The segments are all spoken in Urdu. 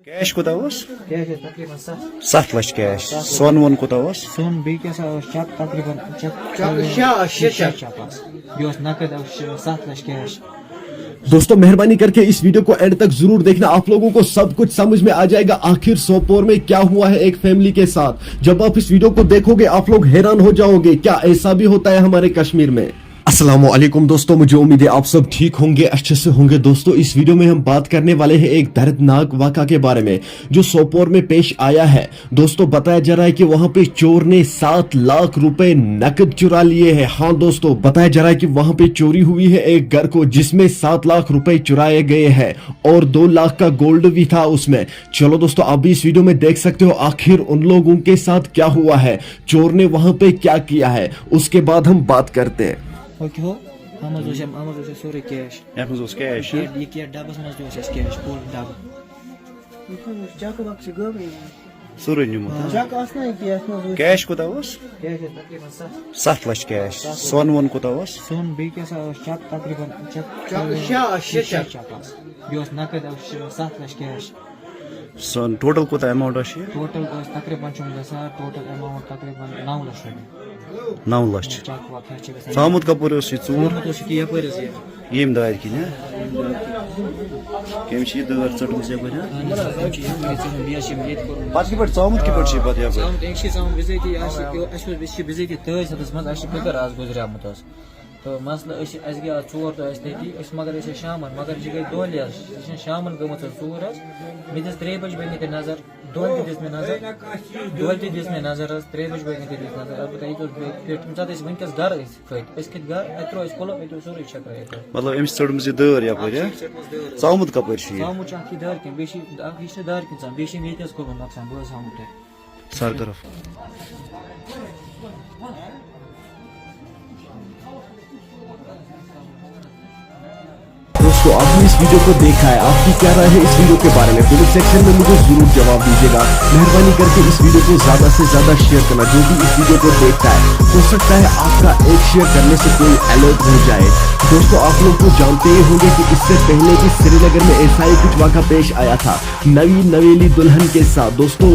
Cash کوتاہ اوس؟ کیش تقریباً 7 لچھ کیش. سون وون کوتاہ اوس؟ سون بیٚیہِ کیٛاہ سا اوس چک تقریباً چک بیٚیہِ اوس نقد 7 لچھ کیش. دوستوں مہربانی کر کے اس ویڈیو کو اینڈ تک ضرور دیکھنا. آپ لوگوں کو سب کچھ سمجھ میں آ جائے گا آخر سوپور میں کیا ہوا ہے ایک فیملی کے ساتھ. جب آپ اس ویڈیو کو دیکھو گے آپ لوگ حیران ہو جاؤ گے کیا ایسا بھی ہوتا ہے ہمارے کشمیر میں. السلام علیکم دوستوں, مجھے امید ہے آپ سب ٹھیک ہوں گے, اچھے سے ہوں گے. دوستوں اس ویڈیو میں ہم بات کرنے والے ہیں ایک دردناک واقعہ کے بارے میں جو سوپور میں پیش آیا ہے. دوستوں بتایا جا رہا ہے کہ وہاں پہ چور نے 7 لاکھ روپے نقد چرا لیے ہیں. ہاں دوستوں بتایا جا رہا ہے کہ وہاں پہ چوری ہوئی ہے ایک گھر کو جس میں 7 لاکھ روپے چرائے گئے ہیں اور 2 لاکھ کا گولڈ بھی تھا اس میں. چلو دوستوں آپ بھی اس ویڈیو میں دیکھ سکتے ہو آخر ان لوگوں کے ساتھ کیا ہوا ہے, چور نے وہاں پہ کیا کیا ہے, اس کے بعد ہم بات کرتے ہیں. اوکے ہو اتھ منٛز اوس سورُے کیش. یتھ منٛز اوس کیش. یہ کیٛاہ ڈبس منٛز تہِ اوس اَسہِ کیش فُل ڈبہٕ. سورُے نیوٗمُت. کیش کوتاہ اوس؟ کیش تقریباً 7 لچھ کیش. سون وون کوتاہ اوس؟ سون بیٚیہِ کیٛاہ سا اوس چک تقریباً چک بیٚیہِ اوس نقد 7 لچھ کیش. سون ٹوٹل کوتاہ اماؤنٹ اوس یہ؟ ٹوٹل اوس تقریباً چھُ گژھان ٹوٹل ایماوُنٹ تقریباً 9 لچھ رۄپیہِ. 9 لچھ. چک وک چھِ گژھان. ژامُت کپٲرۍ اوس یہِ ژوٗر؟ اوس یہِ یپٲرۍ حظ یہِ. ییٚمہِ دارِ کِنۍ کٔمۍ چھِ یہِ دٲر ژٔٹمٕژ یپٲرۍ؟ بیٚیہِ حظ چھِ یِم ییٚتہِ کوٚرمُت. پتہٕ کِتھ پٲٹھۍ ژامُت کِتھ پٲٹھۍ چھِ یہِ پتہٕ یپٲرۍ؟ ژامُت أکۍ چھِ ژامُت بِذٲتی اَسہِ چھِ بِذٲتی تٲج ہَتس منٛز اَسہِ چھِ پِتٕر آز گُزریٛومُت حظ. تہٕ مسلہٕ اَسہِ گٔے آز 4 دۄہ اَسہِ تٔتی أسۍ مگر ٲسۍ شامن مگر یہِ گٔے دۄہلہِ حظ یہِ چھِ شامن گٔمٕژ حظ ژوٗر حظ. مےٚ دِژ 3 بجہِ بٲگۍ تہِ نظر, دۄہلہِ تہِ دِژ مےٚ نظر, دۄہلہِ تہِ دِژ مےٚ نظر حظ, 3 بجہِ بٲگۍ تہِ دِژ نظر. البتہ ییٚتہِ اوس تَمہِ ساتہٕ أسۍ وٕنکٮ۪س گرٕ أسۍ کھٔتۍ گرٕ اَتہِ ترٛوو اَسہِ کُلُپ اَتہِ اوس سورُے چھکرا ییٚتہِ. مطلب أمۍ چھِ ژٔٹمٕژ یہِ دٲر یپٲرۍ. ژامُت کپٲرۍ چھُ یہِ؟ ژامُت چھُ اکھ یہِ دارِ کِنۍ بیٚیہِ چھِ اکھ یہِ چھِ دارِ کِنۍ ژامُت بیٚیہِ چھِ ییٚتہِ حظ کوٚرمُت نۄقصان بہٕ حظ ہاوہو تۄہہِ. سر طرف دوستو آپ نے اس ویڈیو کو دیکھا ہے, آپ کی کیا رائے ہے اس ویڈیو کے بارے میں کمنٹ سیکشن میں مجھے ضرور جواب دیجیے گا. مہربانی کر کے اس ویڈیو کو زیادہ سے زیادہ شیئر کرنا. جو بھی اس ویڈیو کو دیکھتا ہے ہو سکتا ہے آپ کا ایک شیئر کرنے سے کوئی الرٹ ہو جائے. دوستو آپ لوگ تو جانتے ہی ہوں گے کہ اس سے پہلے بھی سری نگر میں ایسا ہی کچھ واقعہ پیش آیا تھا نویلی دلہن کے ساتھ. دوستو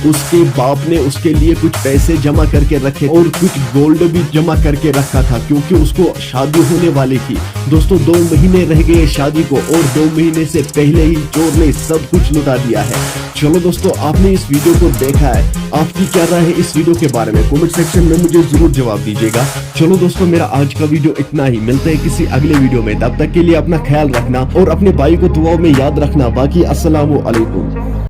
اس کے باپ نے اس کے لیے کچھ پیسے جمع کر کے رکھے اور کچھ گولڈ بھی جمع کر کے رکھا تھا کیونکہ اس کو شادی ہونے والی تھی. دوستو 2 مہینے رہ گئے شادی کو اور 2 مہینے سے پہلے ہی چور نے سب کچھ لٹا دیا ہے. چلو دوستو آپ نے اس ویڈیو کو دیکھا ہے, آپ کی کیا رائے ہے اس ویڈیو کے بارے میں کمنٹ سیکشن میں مجھے ضرور جواب دیجیے گا. چلو دوستو میرا آج کا ویڈیو اتنا ہی, ملتے ہیں کسی اگلے ویڈیو میں. تب تک کے لیے اپنا خیال رکھنا اور اپنے بھائی کو دعاؤں میں یاد رکھنا. باقی السلام علیکم.